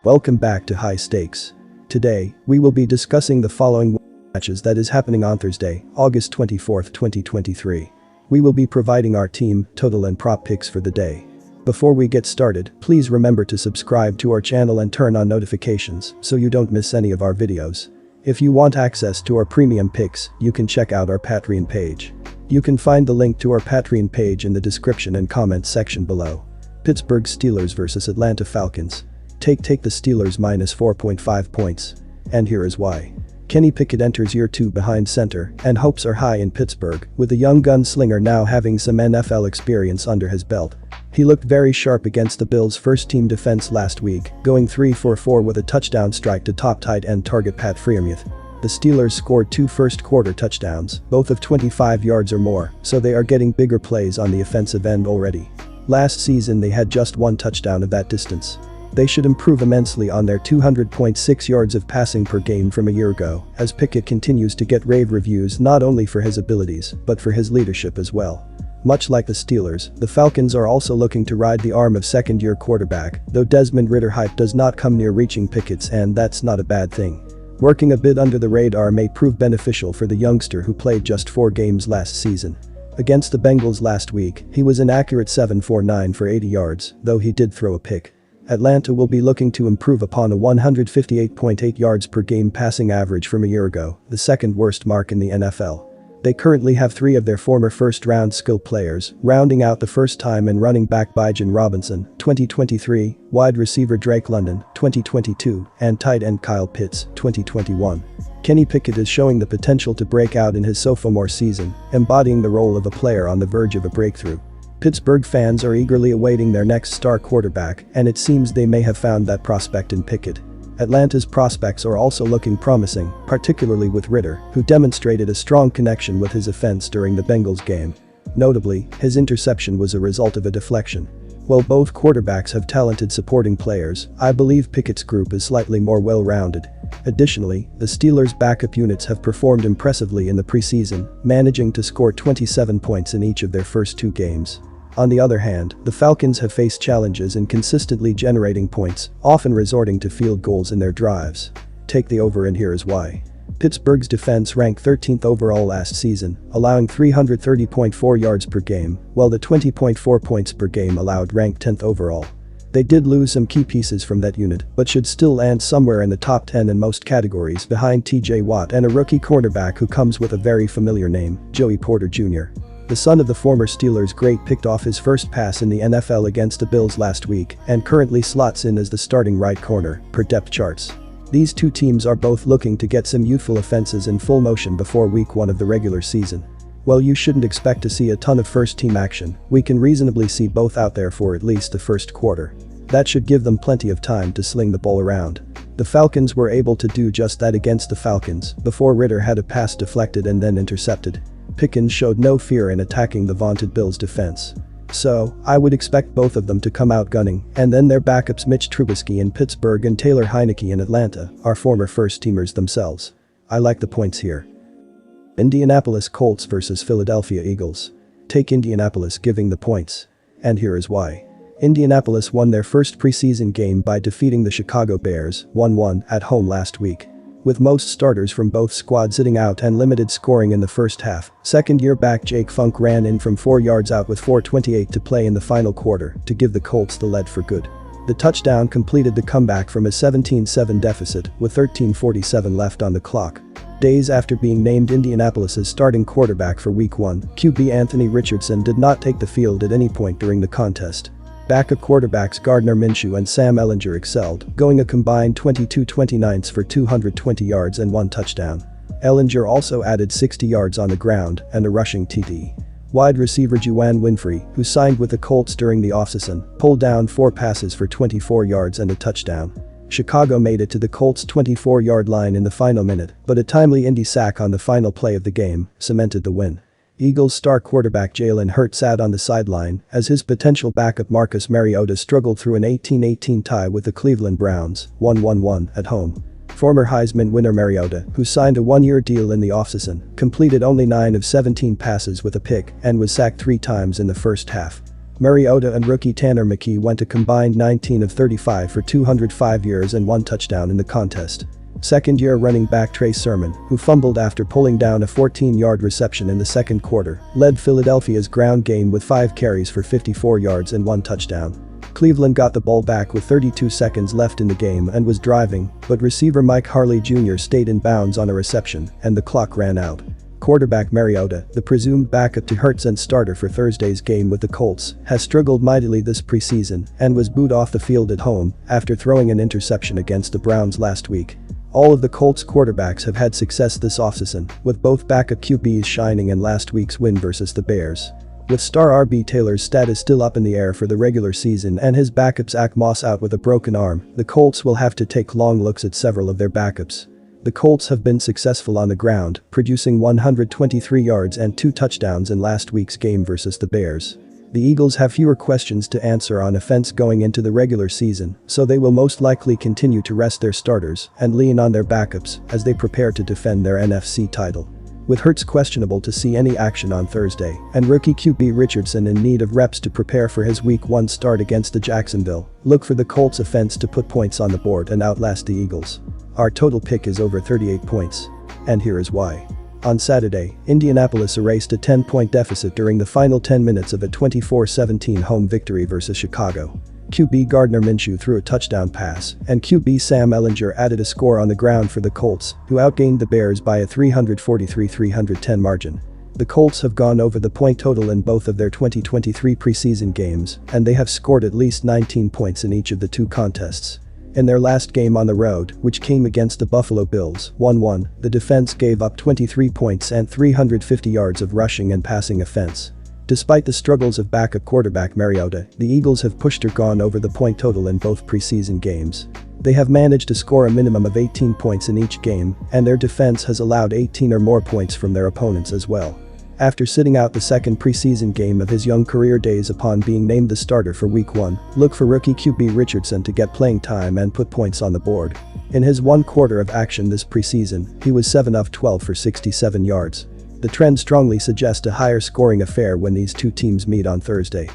Welcome back to High Stakes. Today, we will be discussing the following matches that is happening on Thursday, August 24, 2023. We will be providing our team, total and prop picks for the day. Before we get started, please remember to subscribe to our channel and turn on notifications so you don't miss any of our videos. If you want access to our premium picks, you can check out our Patreon page. You can find the link to our Patreon page in the description and comments section below. Pittsburgh Steelers vs Atlanta Falcons. Take the Steelers minus 4.5 points. And here is why. Kenny Pickett enters year 2 behind center, and hopes are high in Pittsburgh, with the young gunslinger now having some NFL experience under his belt. He looked very sharp against the Bills' first-team defense last week, going 3 for 4 with a touchdown strike to top tight end target Pat Freiermuth. The Steelers scored 2 first-quarter touchdowns, both of 25 yards or more, so they are getting bigger plays on the offensive end already. Last season they had just 1 touchdown of that distance. They should improve immensely on their 200.6 yards of passing per game from a year ago, as Pickett continues to get rave reviews not only for his abilities, but for his leadership as well. Much like the Steelers, the Falcons are also looking to ride the arm of second-year quarterback, though Desmond Ridder hype does not come near reaching Pickett's, and that's not a bad thing. Working a bit under the radar may prove beneficial for the youngster who played just 4 games last season. Against the Bengals last week, he was an accurate 7 for 9 for 80 yards, though he did throw a pick. Atlanta will be looking to improve upon a 158.8 yards per game passing average from a year ago, the second worst mark in the NFL. They currently have 3 of their former first-round skill players, rounding out the first-time and running back Bijan Robinson, 2023, wide receiver Drake London, 2022, and tight end Kyle Pitts, 2021. Kenny Pickett is showing the potential to break out in his sophomore season, embodying the role of a player on the verge of a breakthrough. Pittsburgh fans are eagerly awaiting their next star quarterback, and it seems they may have found that prospect in Pickett. Atlanta's prospects are also looking promising, particularly with Ridder, who demonstrated a strong connection with his offense during the Bengals game. Notably, his interception was a result of a deflection. While both quarterbacks have talented supporting players, I believe Pickett's group is slightly more well-rounded. Additionally, the Steelers' backup units have performed impressively in the preseason, managing to score 27 points in each of their first 2 games. On the other hand, the Falcons have faced challenges in consistently generating points, often resorting to field goals in their drives. Take the over, and here is why. Pittsburgh's defense ranked 13th overall last season, allowing 330.4 yards per game, while the 20.4 points per game allowed ranked 10th overall. They did lose some key pieces from that unit, but should still land somewhere in the top 10 in most categories behind TJ Watt and a rookie cornerback who comes with a very familiar name, Joey Porter Jr. The son of the former Steelers great picked off his first pass in the NFL against the Bills last week and currently slots in as the starting right corner, per depth charts. These 2 teams are both looking to get some youthful offenses in full motion before week 1 of the regular season. While you shouldn't expect to see a ton of first-team action, we can reasonably see both out there for at least the first quarter. That should give them plenty of time to sling the ball around. The Falcons were able to do just that against the Falcons before Ridder had a pass deflected and then intercepted. Pickens showed no fear in attacking the vaunted Bills defense. So, I would expect both of them to come out gunning, and then their backups Mitch Trubisky in Pittsburgh and Taylor Heineke in Atlanta are former first-teamers themselves. I like the points here. Indianapolis Colts vs Philadelphia Eagles. Take Indianapolis giving the points. And here is why. Indianapolis won their first preseason game by defeating the Chicago Bears, 1-1, at home last week. With most starters from both squads sitting out and limited scoring in the first half, second-year back Jake Funk ran in from 4 yards out with 4:28 to play in the final quarter to give the Colts the lead for good. The touchdown completed the comeback from a 17-7 deficit with 13:47 left on the clock. Days after being named Indianapolis's starting quarterback for Week 1, QB Anthony Richardson did not take the field at any point during the contest. Backup quarterbacks Gardner Minshew and Sam Ehlinger excelled, going a combined 22-29 for 220 yards and 1 touchdown. Ehlinger also added 60 yards on the ground and a rushing TD. Wide receiver Juwan Winfrey, who signed with the Colts during the offseason, pulled down 4 passes for 24 yards and a touchdown. Chicago made it to the Colts' 24-yard line in the final minute, but a timely Indy sack on the final play of the game cemented the win. Eagles star quarterback Jalen Hurts sat on the sideline as his potential backup Marcus Mariota struggled through an 18-18 tie with the Cleveland Browns, 1-1 at home. Former Heisman winner Mariota, who signed a 1-year deal in the offseason, completed only 9 of 17 passes with a pick and was sacked 3 times in the first half. Mariota and rookie Tanner McKee went a combined 19 of 35 for 205 yards and 1 touchdown in the contest. Second-year running back Trey Sermon, who fumbled after pulling down a 14-yard reception in the second quarter, led Philadelphia's ground game with 5 carries for 54 yards and 1 touchdown. Cleveland got the ball back with 32 seconds left in the game and was driving, but receiver Mike Harley Jr. stayed in bounds on a reception, and the clock ran out. Quarterback Mariota, the presumed backup to Hurts and starter for Thursday's game with the Colts, has struggled mightily this preseason and was booed off the field at home after throwing an interception against the Browns last week. All of the Colts quarterbacks have had success this offseason, with both backup QBs shining in last week's win versus the Bears. With star RB Taylor's status still up in the air for the regular season and his backup Zach Moss out with a broken arm, the Colts will have to take long looks at several of their backups. The Colts have been successful on the ground, producing 123 yards and 2 touchdowns in last week's game versus the Bears. The Eagles have fewer questions to answer on offense going into the regular season, so they will most likely continue to rest their starters and lean on their backups as they prepare to defend their NFC title. With Hurts questionable to see any action on Thursday and rookie QB Richardson in need of reps to prepare for his Week 1 start against the Jacksonville, look for the Colts offense to put points on the board and outlast the Eagles. Our total pick is over 38 points. And here is why. On Saturday, Indianapolis erased a 10-point deficit during the final 10 minutes of a 24-17 home victory versus Chicago. QB Gardner Minshew threw a touchdown pass, and QB Sam Ehlinger added a score on the ground for the Colts, who outgained the Bears by a 343-310 margin. The Colts have gone over the point total in both of their 2023 preseason games, and they have scored at least 19 points in each of the 2 contests. In their last game on the road, which came against the Buffalo Bills, 1-1, the defense gave up 23 points and 350 yards of rushing and passing offense. Despite the struggles of backup quarterback Mariota, the Eagles have pushed or gone over the point total in both preseason games. They have managed to score a minimum of 18 points in each game, and their defense has allowed 18 or more points from their opponents as well. After sitting out the second preseason game of his young career days upon being named the starter for Week 1, look for rookie QB Richardson to get playing time and put points on the board. In his 1 quarter of action this preseason, he was 7 of 12 for 67 yards. The trend strongly suggests a higher scoring affair when these 2 teams meet on Thursday.